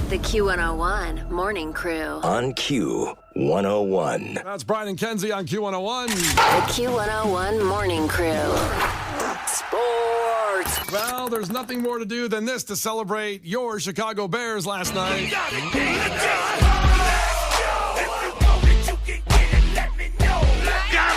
The Q101 Morning Crew. On Q101. That's Brian Kenzie on Q101. The Q101 Morning Crew. Sports. Well, there's nothing more to do than this to celebrate your Chicago Bears last night. Got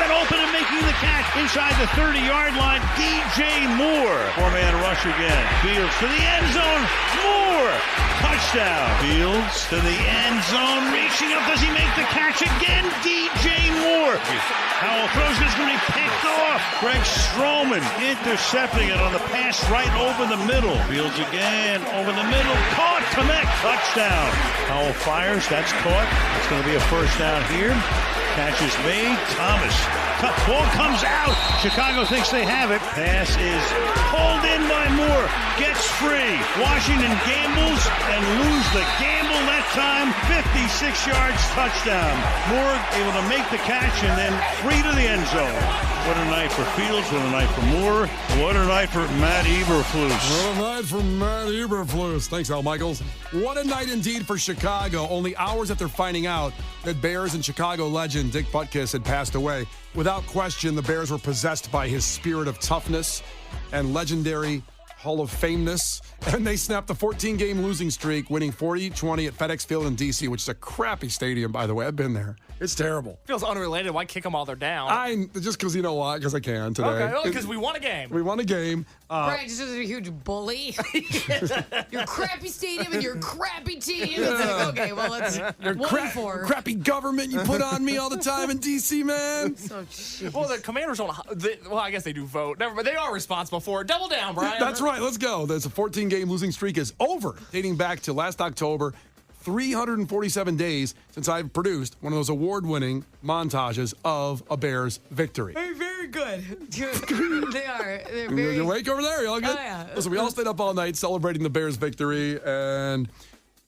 it open and making the catch inside the 30-yard line. DJ Moore. Four-man rush again. Fields to the end zone. Moore. Touchdown. Fields to the end zone. Reaching up. Does he make the catch again? DJ Moore. Howell throws it. It's going to be picked off. Greg Stroman intercepting it on the pass right over the middle. Fields again. Over the middle. Caught. Connect. Touchdown. Howell fires. That's caught. It's going to be a first down here. Catch is made. Thomas. Ball comes out. Chicago thinks they have it. Pass is pulled in by Moore. Gets free. Washington gambles and lose the gamble that time. 56 yards, touchdown. Moore able to make the catch and then free to the end zone. What a night for Fields. What a night for Moore. What a night for Matt Eberflus. What a night for Matt Eberflus. Thanks, Al Michaels. What a night indeed for Chicago. Only hours after finding out that Bears and Chicago legend Dick Butkus had passed away. Without question, the Bears were possessed by his spirit of toughness and legendary Hall of Fameness, and they snapped the 14-game losing streak, winning 40-20 at FedEx Field in D.C., which is a crappy stadium, by the way. I've been there. It's terrible. Feels unrelated. Why kick them while they're down? Just because you know why? Because I can today. Okay, because we won a game. We won a game. Brian just is a huge bully. Your crappy stadium and your crappy team. It's like, okay, well, let's Your crappy government you put on me all the time in D.C., man. So cheap. Well, the Commanders don't. Well, I guess they do vote. Never, but they are responsible for it. Double down, Brian. That's right. Let's go. There's a 14-game losing streak is over, dating back to last October. 347 days since I've produced one of those award-winning montages of a Bears victory. Very, very good. They are. They're very... You awake over there? You all good? Oh, yeah. Listen, we all stayed up all night celebrating the Bears victory, and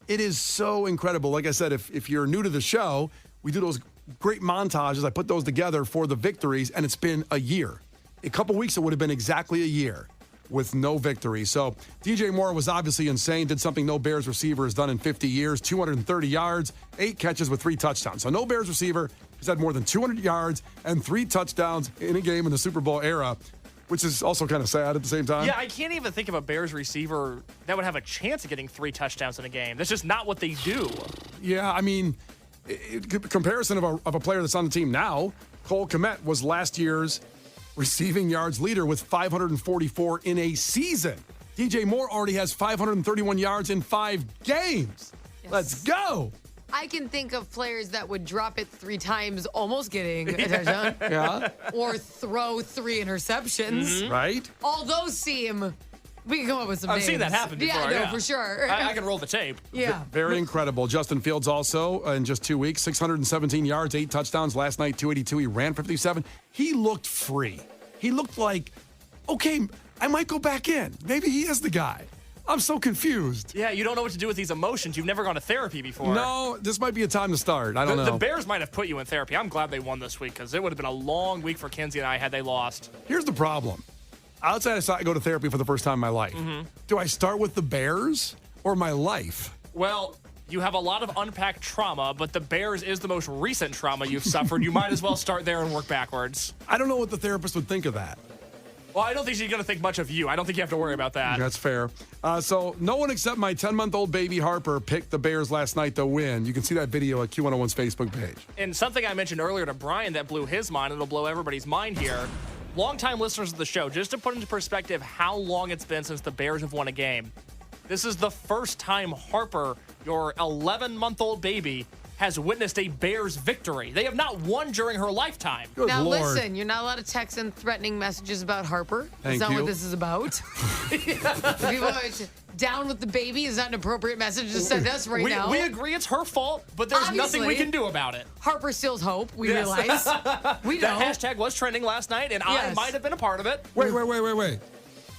it is so incredible. Like I said, if you're new to the show, we do those great montages. I put those together for the victories, and it's been a year. A couple weeks, it would have been exactly a year with no victory. So DJ Moore was obviously insane, did something no Bears receiver has done in 50 years, 230 yards, 8 catches with 3 touchdowns. So no Bears receiver has had more than 200 yards and 3 touchdowns in a game in the Super Bowl era, which is also kind of sad at the same time. Yeah, I can't even think of a Bears receiver that would have a chance of getting 3 touchdowns in a game. That's just not what they do. Yeah, I mean, comparison of a player that's on the team now, Cole Kmet was last year's receiving yards leader with 544 in a season. DJ Moore already has 531 yards in 5 games. Yes. Let's go. I can think of players that would drop it 3 times, almost getting a touchdown. Yeah. Or throw 3 interceptions. Mm-hmm. Right? All those seem... We can come up with some I've names. seen that happen before. Yeah, no, for sure. I can roll the tape. Yeah. Very incredible. Justin Fields also, in just 2 weeks, 617 yards, 8 touchdowns. Last night, 282. He ran 57. He looked free. He looked like, okay, I might go back in. Maybe he is the guy. I'm so confused. Yeah, you don't know what to do with these emotions. You've never gone to therapy before. No, this might be a time to start. I don't know. The Bears might have put you in therapy. I'm glad they won this week because it would have been a long week for Kenzie and I had they lost. Here's the problem. Outside I go to therapy for the first time in my life. Mm-hmm. Do I start with the Bears or my life? Well, you have a lot of unpacked trauma, but the Bears is the most recent trauma you've suffered. You might as well start there and work backwards. I don't know what the therapist would think of that. Well, I don't think she's going to think much of you. I don't think you have to worry about that. That's fair. So no one except my 10-month-old baby Harper picked the Bears last night to win. You can see that video at Q101's Facebook page. And something I mentioned earlier to Brian that blew his mind, and it'll blow everybody's mind here. Longtime listeners of the show, just to put into perspective how long it's been since the Bears have won a game. This is the first time Harper, your 11-month-old baby, has witnessed a Bears victory. They have not won during her lifetime. Good now, Lord. listen, you're not allowed to text in threatening messages about Harper. Thank That's not you. what this is about. People are down with the baby is not an appropriate message to send us right now. We agree it's her fault, but there's nothing we Obviously. can do about it. Harper steals hope, we Yes. realize. We know. That hashtag was trending last night, and I Yes. might have been a part of it. Wait.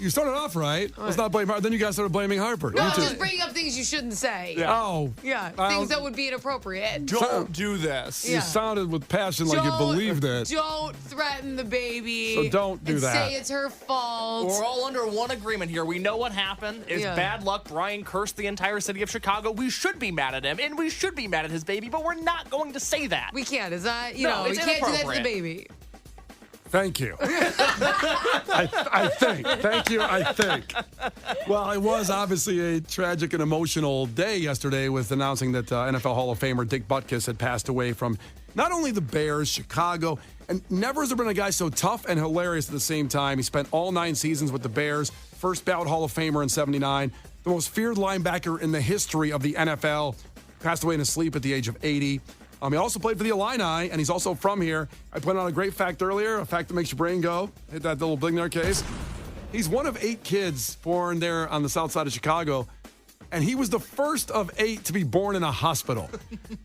You started off right. Let's not blame Harper. Then you guys started blaming Harper. No, You I'm too. just bringing up things you shouldn't say. Yeah. Oh. Yeah, I things don't- that would be inappropriate. Don't do this. You Yeah. sounded with passion like you believed it. Don't threaten the baby. So don't do and that. Say it's her fault. We're all under one agreement here. We know what happened. It's Yeah. bad luck. Brian cursed the entire city of Chicago. We should be mad at him, and we should be mad at his baby, but we're not going to say that. We can't. Is that, you No, know, we it's can't do that to the inappropriate. baby. Thank you. I think. Thank you, I think. Well, it was obviously a tragic and emotional day yesterday with announcing that NFL Hall of Famer Dick Butkus had passed away from not only the Bears, Chicago, and never has there been a guy so tough and hilarious at the same time. He spent all 9 seasons with the Bears, first ballot Hall of Famer in 79, the most feared linebacker in the history of the NFL, passed away in his sleep at the age of 80. He also played for the Illini, and he's also from here. I pointed out a great fact earlier, a fact that makes your brain go. Hit that little bling there, Case. He's one of 8 kids born there on the south side of Chicago, and he was the first of 8 to be born in a hospital.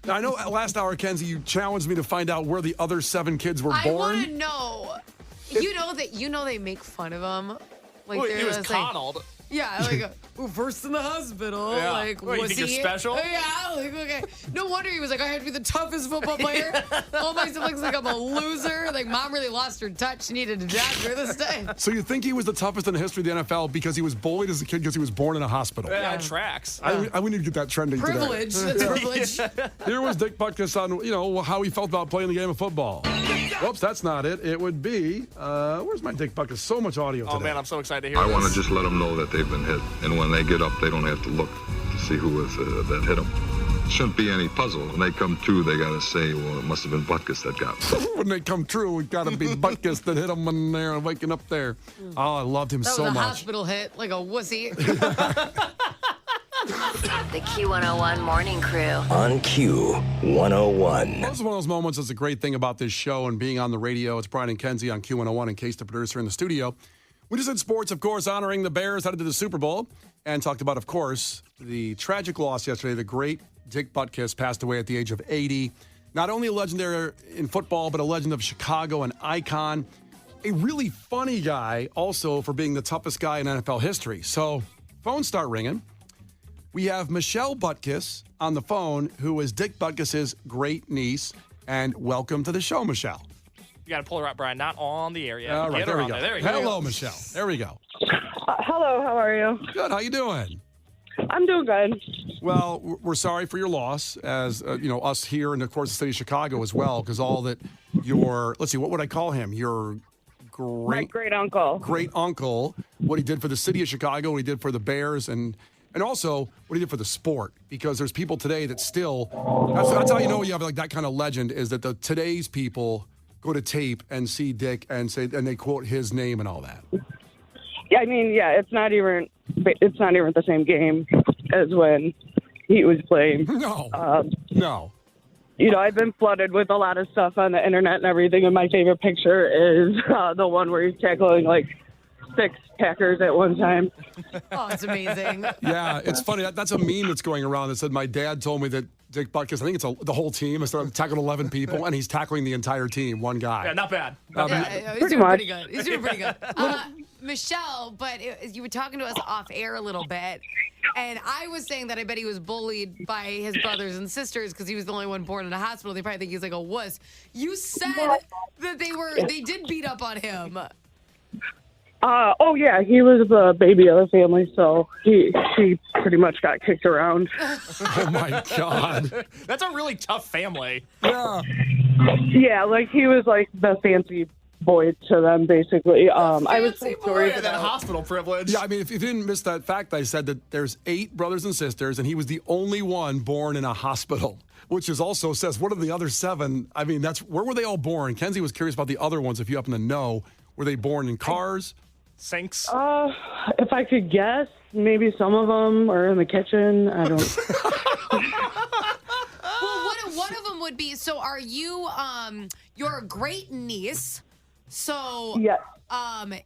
Now, I know last hour, Kenzie, you challenged me to find out where the other 7 kids were I born. want to know. You know they make fun of him. Like Well, he was like, coddled. yeah, like first in the hospital. Yeah. Like, What, you was think you're he special? Yeah, like okay. No wonder he was like, I have to be the toughest football player. All my siblings think I'm a loser. Like mom really lost her touch. She needed a doctor this day. So you think he was the toughest in the history of the NFL because he was bullied as a kid because he was born in a hospital? Yeah, it tracks. I we need to get that trending today. Privilege. That's privilege. Here was Dick Butkus on, how he felt about playing the game of football. Whoops, that's not it. It would be, where's my Dick Butkus? So much audio today. Oh, man, I'm so excited to hear I this. want to just let them know that they've been hit. And when they get up, they don't have to look to see who was that hit them. Shouldn't be any puzzle. When they come to, they got to say, well, it must have been Butkus that got them. When they come true, it got to be Butkus that hit him when they're waking up there. Oh, I loved him That so was a much. hospital hit, like a wussy. The Q101 Morning Crew. On Q101. This is one of those moments that's a great thing about this show and being on the radio. It's Brian Kenzie on Q101 and Case, the producer in the studio. We just had sports, of course, honoring the Bears headed to the Super Bowl and talked about, of course, the tragic loss yesterday. The great Dick Butkus passed away at the age of 80. Not only a legendary in football, but a legend of Chicago, an icon. A really funny guy also for being the toughest guy in NFL history. So phones start ringing. We have Michelle Butkus on the phone, who is Dick Butkus's great niece. And welcome to the show, Michelle. You got to pull her up, Brian. Not on the air yet. All right, Get there her we on go. There we go. Hello, Michelle. There we go. Hello, how are you? Good. How you doing? I'm doing good. Well, we're sorry for your loss, as us here, and of course the city of Chicago as well, because all that your what would I call him? Your My great uncle. great uncle, what he did for the city of Chicago, what he did for the Bears, and also what he did for the sport. Because there's people today that still, that's how you know you have like that kind of legend, is that today's people go to tape and see Dick and they quote his name and all that. Yeah, I mean, yeah, it's not even the same game as when he was playing. No, no. You know, I've been flooded with a lot of stuff on the internet and everything, and my favorite picture is the one where he's tackling like 6 Packers at one time. Oh, it's amazing. Yeah, it's funny. That's a meme that's going around that said, my dad told me that Dick Butkus, I think it's the whole team, is tackling 11 people, and he's tackling the entire team, one guy. Yeah, not bad. Not bad. Yeah, he's Pretty doing much. pretty good. He's doing pretty good. Michelle, but you were talking to us off air a little bit, and I was saying that I bet he was bullied by his brothers and sisters because he was the only one born in a hospital. They probably think he's like a wuss. You said that they did beat up on him. Oh yeah, he was the baby of the family, so he pretty much got kicked around. Oh, my God. That's a really tough family. Yeah. Yeah, like he was like the fancy boy to them, basically. I was Fancy told stories boy. That about. hospital privilege. Yeah, I mean, if you didn't miss that fact, I said that there's 8 brothers and sisters, and he was the only one born in a hospital, which is also says, what are the other 7? I mean, where were they all born? Kenzie was curious about the other ones, if you happen to know. Were they born in cars? Sinks. If I could guess, maybe some of them are in the kitchen. I don't. Well, one of them would be. So, are you your great niece? So, Yes.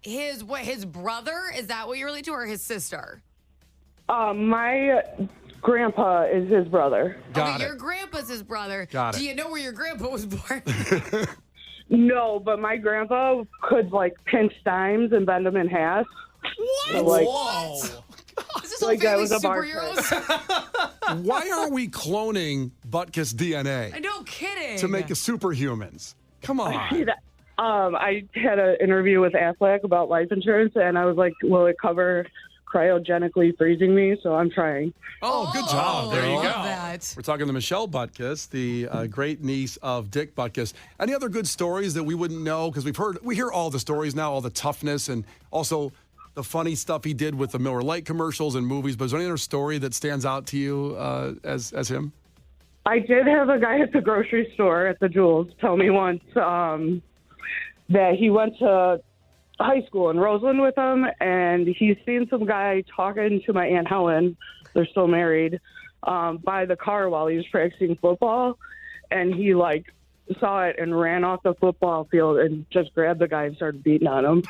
his brother, is that what you relate to, or his sister? My grandpa is his brother. Got Your it. grandpa's his brother. Got it. Do you know where your grandpa was born? No, but my grandpa could like pinch dimes and bend them in half. So, like, Whoa. Is this all Like, that family was a bar superheroes? Why aren't we cloning Butkus DNA No kidding. to make us superhumans? Come on. I had an interview with Aflac about life insurance, and I was like, will it cover cryogenically freezing me? So I'm trying. Oh, good job. There I you love go. that. We're talking to Michelle Butkus, the great niece of Dick Butkus. Any other good stories that we wouldn't know? Because we hear all the stories now, all the toughness, and also the funny stuff he did with the Miller Lite commercials and movies. But is there any other story that stands out to you as him? I did have a guy at the grocery store at the Jewels tell me once that he went to high school in Roseland with him, and he's seen some guy talking to my Aunt Helen, they're still married, by the car while he was practicing football, and he like saw it and ran off the football field and just grabbed the guy and started beating on him.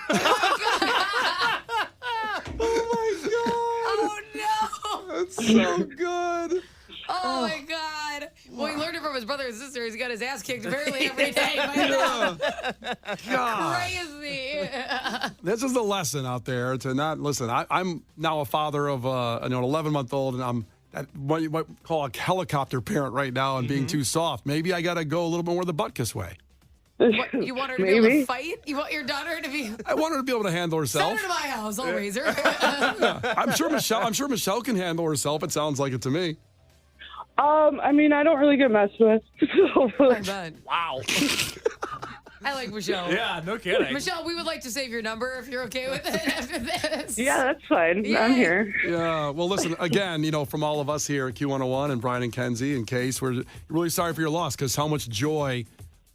Oh, no. That's so good. Oh, my God. Well, he learned it from his brother and sister. He's got his ass kicked apparently every day. Crazy. This is the lesson out there to not listen. I'm now a father of an 11-month-old, and I'm what you might call a helicopter parent right now and being too soft. Maybe I got to go a little bit more the Butkus way. What, you want her to be able to fight? You want your daughter to be... I want her to be able to handle herself. Send her to my house. I'll raise her. I'm sure Michelle can handle herself. It sounds like it to me. I mean, I don't really get messed with. I bet. Wow. I like Michelle. Yeah, no kidding. Michelle, we would like to save your number if you're okay with it after this. Yeah, that's fine. Yay. I'm here. Yeah. Well, listen, again, from all of us here at Q101 and Brian and Kenzie and Case, we're really sorry for your loss because how much joy,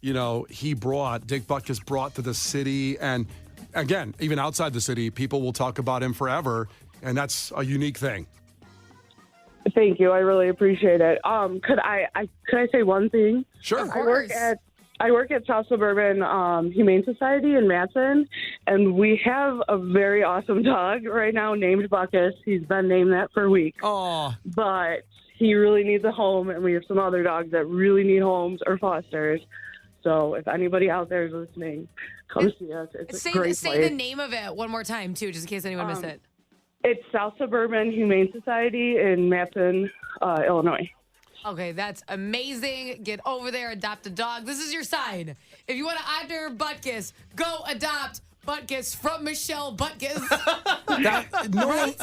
Dick Butkus brought to the city. And again, even outside the city, people will talk about him forever. And that's a unique thing. Thank you. I really appreciate it. Could I say one thing? Sure. Of course. I work at South Suburban Humane Society in Matson, and we have a very awesome dog right now named Butkus. He's been named that for weeks. Oh, But he really needs a home, and we have some other dogs that really need homes or fosters. So if anybody out there is listening, come see us. It's a great say place. the name of it one more time, too, just in case anyone missed it. It's South Suburban Humane Society in Matson, Illinois. Okay, that's amazing. Get over there, adopt a dog. This is your sign. If you want to honor Butkus, go adopt Butkus from Michelle Butkus.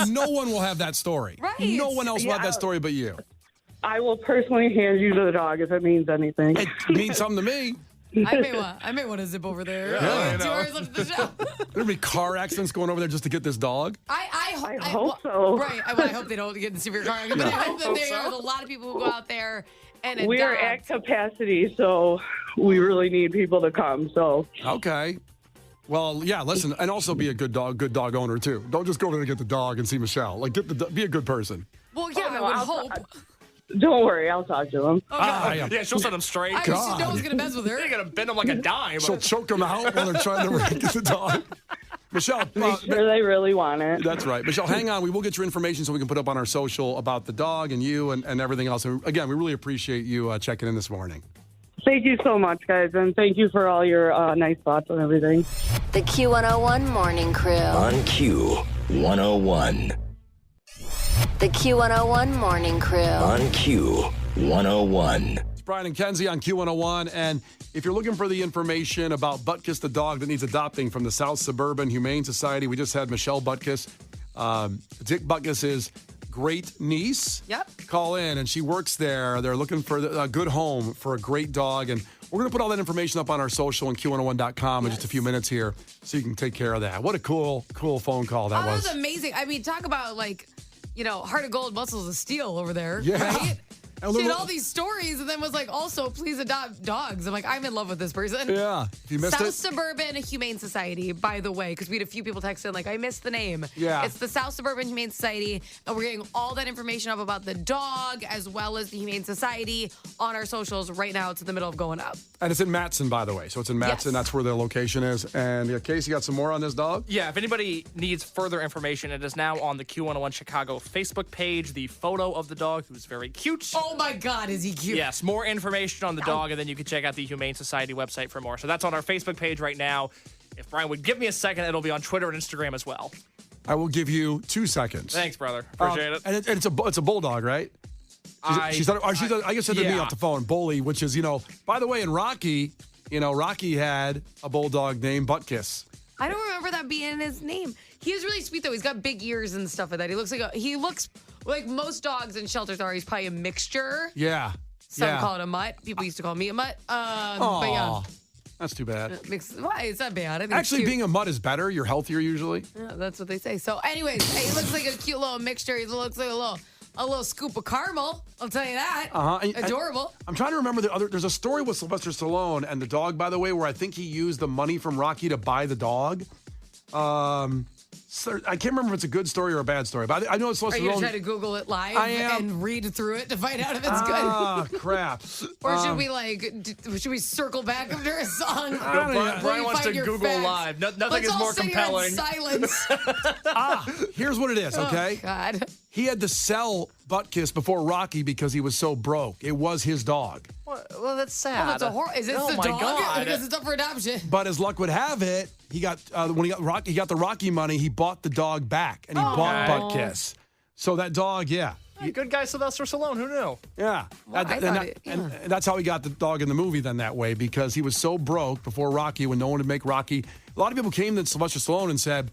no one will have that story. Right. No one else will have Yeah. that story but you. I will personally hand you the dog if it means anything. It means something to me. I may want to zip over there. Yeah. 2 hours left of the show. There'll be car accidents going over there just to get this dog. I hope so. Right. I hope they don't get in severe car accidents. But I hope that there's a lot of people who go out there and adopt. We are at capacity, so we really need people to come. So Okay. Well, yeah, listen, and also be a good dog owner, too. Don't just go over there to get the dog and see Michelle. Like, be a good person. Well, yeah, I would hope. don't worry, I'll talk to him. Yeah. Yeah, she'll set him straight. No one's going to mess with her. You're going to bend him like a dime. She'll choke them out while they're trying to get the dog. Michelle, Make sure they really want it. that's right. Michelle, hang on. We will get your information so we can put up on our social about the dog and you and everything else. And again, we really appreciate you checking in this morning. Thank you so much, guys, and thank you for all your nice thoughts and everything. The Q101 Morning Crew. On Q101. The Q101 Morning Crew. On Q101. It's Brian and Kenzie on Q101. And if you're looking for the information about Butkus, the dog that needs adopting from the South Suburban Humane Society, we just had Michelle Butkus, Dick Butkus' great niece. Yep. Call in, and she works there. They're looking for a good home for a great dog. And we're going to put all that information up on our social and Q101.com in just a few minutes here so you can take care of that. What a cool phone call that was. That was amazing. I mean, talk about heart of gold, muscles of steel over there. Yeah. Right? And She had all these stories and then was like, also, please adopt dogs. I'm like, I'm in love with this person. Yeah. If you missed South it. Suburban Humane Society, by the way, because we had a few people text in like, I missed the name. Yeah. It's the South Suburban Humane Society, and we're getting all that information up about the dog as well as the Humane Society on our socials right now. It's in the middle of going up. And it's in Matson, by the way. So it's in Matson. Yes. That's where their location is. And Casey, got some more on this dog? Yeah, if anybody needs further information, it is now on the Q101 Chicago Facebook page. The photo of the dog, who's very cute. Oh my God, is he cute? Yes, more information on the dog, and then you can check out the Humane Society website for more. So that's on our Facebook page right now. If Brian would give me a second, it'll be on Twitter and Instagram as well. I will give you 2 seconds. Thanks, brother. Appreciate it. And it's a bulldog, right? I guess said to me off the phone, Bully, which is, by the way, in Rocky, Rocky had a bulldog named Butkus. I don't remember that being his name. He is really sweet though. He's got big ears and stuff like that. He looks like most dogs in shelters are. He's probably a mixture. Yeah. Some call it a mutt. People used to call me a mutt. But yeah. That's too bad. Why? It's not bad. I think Actually, being a mutt is better. You're healthier usually. Yeah, that's what they say. So, anyways, he looks like a cute little mixture. He looks like a little scoop of caramel. I'll tell you that. Adorable. I'm trying to remember there's a story with Sylvester Stallone and the dog, by the way, where I think he used the money from Rocky to buy the dog. I can't remember if it's a good story or a bad story, but I know it's Sylvester Stallone. Are you going to try to Google it live and read through it to find out if it's good? Ah, crap. Or should we circle back after a song? Brian wants to Google facts. Live. Nothing is more compelling. Silence. Here's what it is, okay? Oh, God. He had to sell Butkus before Rocky because he was so broke. It was his dog. Well, that's sad. Is it the dog? God. Because it's up for adoption. But as luck would have it, he got when he got the Rocky money, he bought the dog back and he bought Butkus. So that dog, good guy Sylvester Stallone. Who knew? Yeah. Well, and that's how he got the dog in the movie then that way, because he was so broke before Rocky when no one would make Rocky. A lot of people came to Sylvester Stallone and said,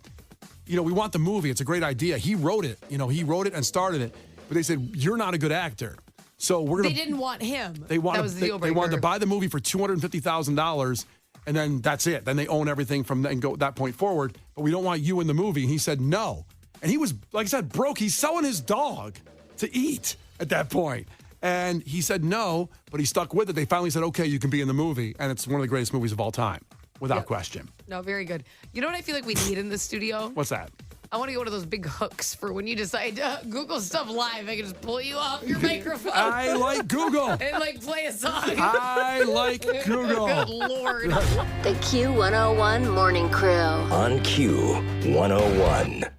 we want the movie. It's a great idea. He wrote it. He wrote it and started it. But they said, you're not a good actor. So we're going to... They didn't want him. They wanted to buy the movie for $250,000, and then that's it. Then they own everything from that point forward. But we don't want you in the movie. And he said no. And he was, like I said, broke. He's selling his dog to eat at that point. And he said no, but he stuck with it. They finally said, okay, you can be in the movie. And it's one of the greatest movies of all time, without question. No, very good. You know what I feel like we need in the studio? What's that? I want to go to those big hooks for when you decide to Google stuff live. I can just pull you off your microphone. I like Google. And play a song. I like Google. Good Lord. The Q101 Morning Crew. On Q101.